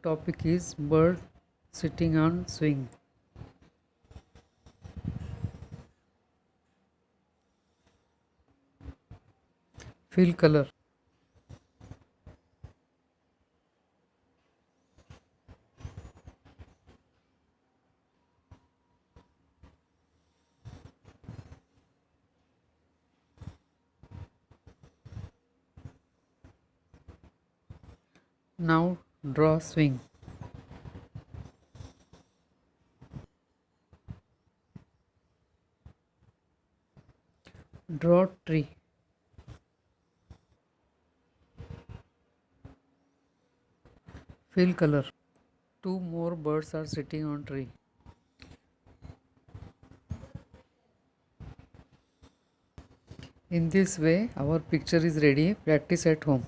Topic is bird sitting on swing. Fill color. Now draw swing. Draw tree. Fill color. Two more birds are sitting on tree. In this way our picture is ready. Practice at home.